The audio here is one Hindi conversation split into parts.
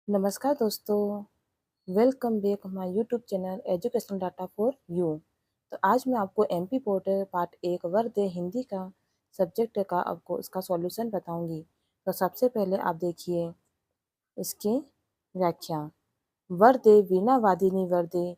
नमस्कार दोस्तों, welcome back my YouTube channel educational data for you. तो आज मैं आपको एमपी पोर्टल पार्ट 1 वर्ग हिंदी का सब्जेक्ट का आपको इसका सॉल्यूशन बताऊंगी। तो सबसे पहले आप देखिए इसकी व्याख्या। वरदे वीणा वादिनी वरदे,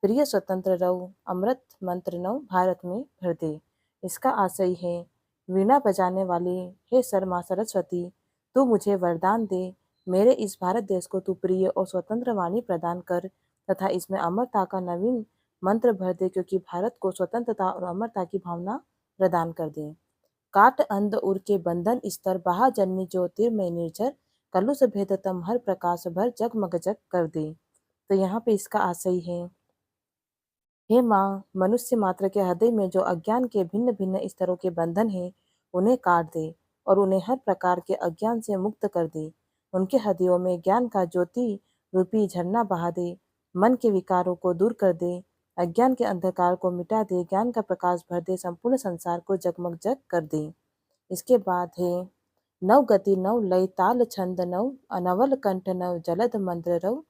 प्रिय स्वतंत्र रव अमृत मंत्र नव भारत में भर दे। इसका आशय है, वीणा बजाने वाली हे सर माँ सरस्वती, तू मुझे वरदान दे, मेरे इस भारत देश को तू प्रिय और स्वतंत्र वाणी प्रदान कर तथा इसमें अमरता का नवीन मंत्र भर दे, क्योंकि भारत को स्वतंत्रता और अमरता की भावना प्रदान कर दे। काट अंध उर के बंधन स्तर बहा जननी ज्योतिर्मय निर्झर, कलुष भेदतम हर प्रकाश भर जगमग जग कर दे। तो यहाँ पे इसका आशय है, हे माँ, मनुष्य मात्र के हृदय में जो अज्ञान के भिन्न भिन्न स्तरों के बंधन हैं, उन्हें काट दे और उन्हें हर प्रकार के अज्ञान से मुक्त कर दे। उनके हृदयों में ज्ञान का ज्योति रूपी झरना बहा दे, मन के विकारों को दूर कर दे, अज्ञान के अंधकार को मिटा दे, ज्ञान का प्रकाश भर दे, संपूर्ण संसार को जगमग जग कर दे। इसके बाद है, नव गति नव लय ताल छंद नव, अनवल कंठ नव जलद मंत्र रव,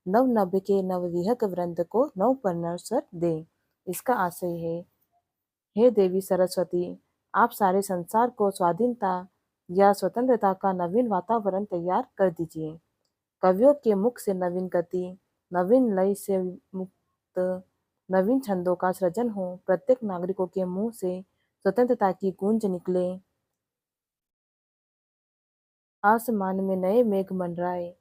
नव नभ के नव विहग वृंद को नव परनर्सर दे। इसका आशय है, हे देवी सरस्वती, आप सारे संसार को स्वाधीनता या स्वतंत्रता का नवीन वातावरण तैयार कर दीजिए। कवियों के मुख से नवीन गति, नवीन लय से मुक्त नवीन छंदों का सृजन हो, प्रत्येक नागरिकों के मुंह से स्वतंत्रता की गूंज निकले, आसमान में नए मेघ मंडराए,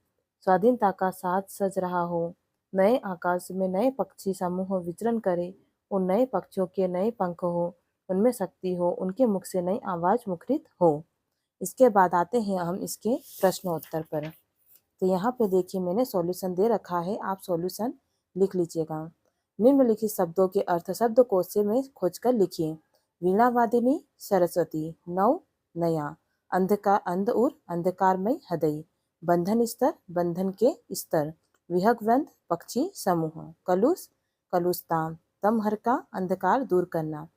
स्वाधीनता का साज सज रहा हो, नए आकाश में नए पक्षी समूह विचरण करे, उन नए पक्षियों के नए पंख हो, उनमें शक्ति हो, उनके मुख से नई आवाज मुखरित हो। इसके बाद आते हैं हम इसके प्रश्नोत्तर पर। तो यहाँ पे देखिए मैंने सॉल्यूशन दे रखा है, आप सॉल्यूशन लिख लीजिएगा। निम्नलिखित शब्दों के अर्थ शब्दकोश से में खोजकर लिखिए। वीणा वादिनी सरस्वती, नव नया, अंधकार अंध और अंधकारमय हृदय, बंधन स्तर बंधन के स्तर, विहग वृंद पक्षी समूह, कलुष कलुषता, तमहर का अंधकार दूर करना,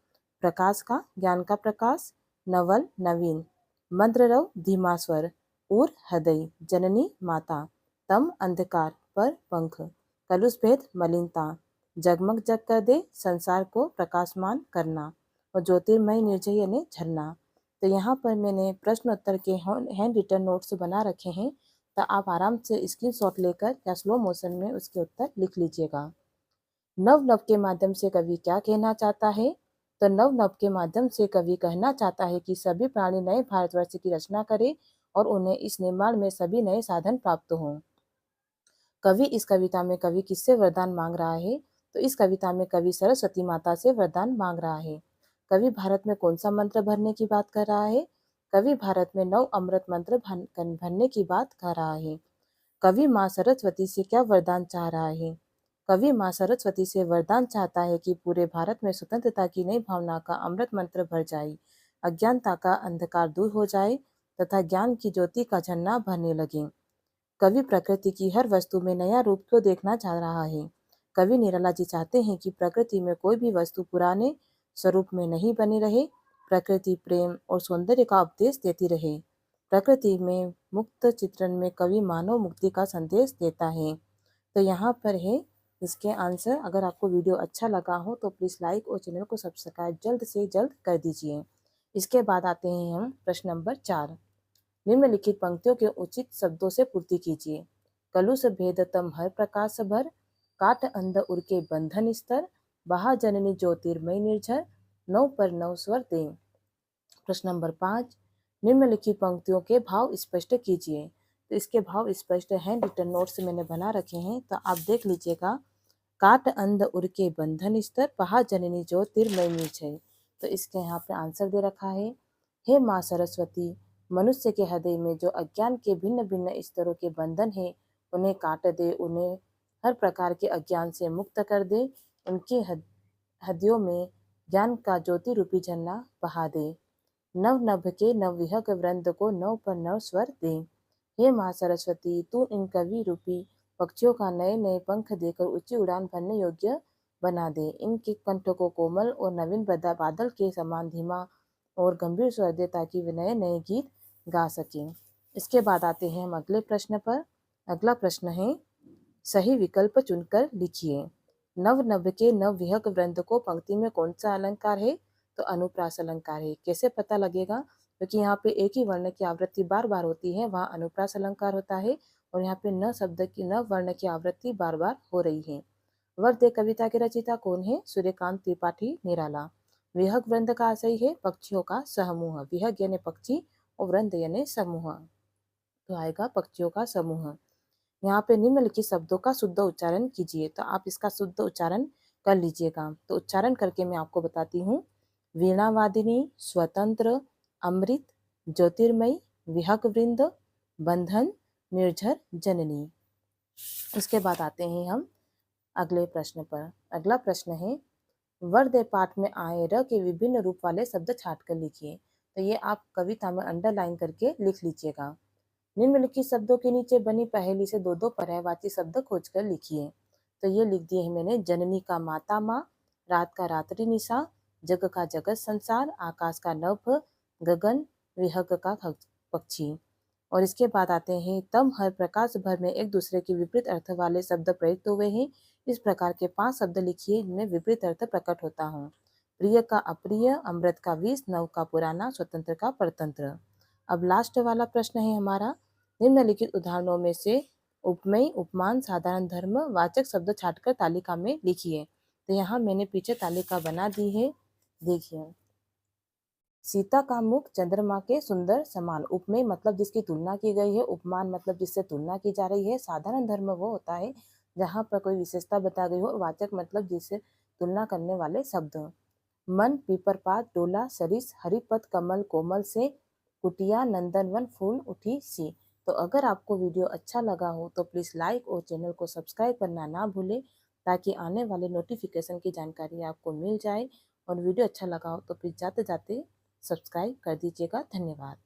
प्रकाश का ज्ञान का प्रकाश, नवल नवीन, मंद्ररव धीमा स्वर, उर हृदय, जननी माता, तम अंधकार पर पंख, कलुष भेद मलिनता, जगमग जग कर दे संसार को प्रकाशमान करना, और ज्योतिर्मय निर्जय यानी झरना। तो यहाँ पर मैंने प्रश्न उत्तर के हैंड रिटन नोट्स बना रखे हैं, तो आप आराम से स्क्रीनशॉट लेकर या स्लो मोशन में उसके उत्तर लिख लीजिएगा। नव नव के माध्यम से कवि क्या कहना चाहता है? तो नव नव के माध्यम से कवि कहना चाहता है कि सभी प्राणी नए भारतवर्ष की रचना करें और उन्हें इस निर्माण में सभी नए साधन प्राप्त हों। कवि इस कविता में कवि किससे वरदान मांग रहा है? तो इस कविता में कवि सरस्वती माता से वरदान मांग रहा है। कवि भारत में कौन सा मंत्र भरने की बात कर रहा है? कवि भारत में नव अमृत मंत्र भरने की बात कर रहा है। कवि माँ सरस्वती से क्या वरदान चाह रहा है? कवि माँ सरस्वती से वरदान चाहता है कि पूरे भारत में स्वतंत्रता की नई भावना का अमृत मंत्र भर जाए, अज्ञानता का अंधकार दूर हो जाए तथा ज्ञान की ज्योति का झरना भरने लगे। कवि प्रकृति की हर वस्तु में नया रूप क्यों देखना चाह रहा है? कवि निराला जी चाहते हैं कि प्रकृति में कोई भी वस्तु पुराने स्वरूप में नहीं बनी रहे, प्रकृति प्रेम और सौंदर्य का उपदेश देती रहे। प्रकृति में मुक्त चित्रण में कवि मानव मुक्ति का संदेश देता है। तो यहाँ पर है इसके आंसर। अगर आपको वीडियो अच्छा लगा हो तो प्लीज़ लाइक और चैनल को सब्सक्राइब जल्द से जल्द कर दीजिए। इसके बाद आते हैं हम प्रश्न नंबर 4। निम्नलिखित पंक्तियों के उचित शब्दों से पूर्ति कीजिए। कलुष भेद तम हर प्रकाश भर, काट अंध उर के बंधन स्तर, बहा जननी ज्योतिर्मय निर्झर, नव पर नव स्वर दे। प्रश्न नंबर 5। निम्नलिखित पंक्तियों के भाव स्पष्ट कीजिए। तो इसके भाव स्पष्ट हैंड रिटन नोट्स मैंने बना रखे हैं, तो आप देख लीजिएगा। काट अंध उर के बंधन स्तर, बहा जननी ज्योतिर्मय निर्झर। तो इसके यहाँ पे आंसर दे रखा है, हे माँ सरस्वती, मनुष्य के हृदय में जो अज्ञान के भिन्न भिन्न स्तरों के बंधन है, उन्हें काट दे, उन्हें हर प्रकार के अज्ञान से मुक्त कर दे, उनके हृदयों में ज्ञान का ज्योति रूपी झरना बहा दे, नव नभ के नव विहग वृंद को नव पर नव स्वर दे। हे माँ सरस्वती, तू इन कवि रूपी पक्षियों का नए नए पंख देकर ऊंची उड़ान भरने योग्य बना दे, इनके कंठ को कोमल और नवीन बादल के समान धीमा और गंभीर स्वर दे, ताकि वे नए नए गीत गा सकें। इसके बाद आते हैं हम अगले प्रश्न पर। अगला प्रश्न है, सही विकल्प चुनकर लिखिए। नव नभ के नव विहग वृंद को पंक्ति में कौन सा अलंकार है? तो अनुप्रास अलंकार है। कैसे पता लगेगा? क्योंकि यहाँ पे एक ही वर्ण की आवृत्ति बार बार होती है, वहाँ अनुप्रास अलंकार होता है, और यहाँ पे न शब्द की न वर्ण की आवृत्ति बार बार हो रही है। वर्द कविता के रचयिता कौन है? सूर्यकांत त्रिपाठी निराला। विहग वृंद का आशय है पक्षियों का समूह। विहग यानी पक्षी और वृंद यानी समूह, तो आएगा पक्षियों का समूह। यहाँ पे निम्नलिखित शब्दों का शुद्ध उच्चारण कीजिए, तो आप इसका शुद्ध उच्चारण कर लीजिएगा। तो उच्चारण करके मैं आपको बताती हूँ। वीणावादिनी, स्वतंत्र, अमृत, ज्योतिर्मयी, विहग वृंद, बंधन, निर्झर, जननी। इसके बाद आते हैं हम अगले प्रश्न पर। अगला प्रश्न है, वर्द पाठ में आए र के विभिन्न रूप वाले शब्द छाट कर लिखिए। तो ये आप कविता में अंडरलाइन करके लिख लीजिएगा। निम्नलिखित शब्दों के नीचे बनी पहेली से दो दो पर्यायवाची शब्द खोजकर लिखिए। तो ये लिख दिए हैं मैंने। जननी का माता माँ, रात का रात्रि निशा, जग का जगत संसार, आकाश का नभ, गगन, विहग का पक्षी। और इसके बाद आते हैं, तम हर प्रकाश भर में एक दूसरे के विपरीत अर्थ वाले शब्द प्रयुक्त हुए हैं। इस प्रकार के 5 शब्द लिखिए जिनमें विपरीत अर्थ प्रकट होता हो। प्रिय का अप्रिय, अमृत का विष, नव का पुराना, स्वतंत्र का परतंत्र। अब लास्ट वाला प्रश्न है हमारा, निम्नलिखित उदाहरणों में से उपमेय, उपमान, साधारण धर्म वाचक शब्द छाटकर तालिका में लिखिए। तो यहाँ मैंने पीछे तालिका बना दी है, देखिए। सीता का मुख चंद्रमा के सुंदर समान। उपमेय मतलब जिसकी तुलना की गई है, उपमान मतलब जिससे तुलना की जा रही है, साधारण धर्म वो होता है जहाँ पर कोई विशेषता बता गई हो, वाचक मतलब जिससे तुलना करने वाले शब्द। मन, पीपर पात, डोला, सरिस, हरिपत, कमल, कोमल से, कुटिया, नंदनवन, फूल, उठी सी। तो अगर आपको वीडियो अच्छा लगा हो तो प्लीज़ लाइक और चैनल को सब्सक्राइब करना ना भूलें, ताकि आने वाले नोटिफिकेशन की जानकारी आपको मिल जाए। और वीडियो अच्छा लगा हो तो प्लीज़ जाते जाते सब्सक्राइब कर दीजिएगा। धन्यवाद।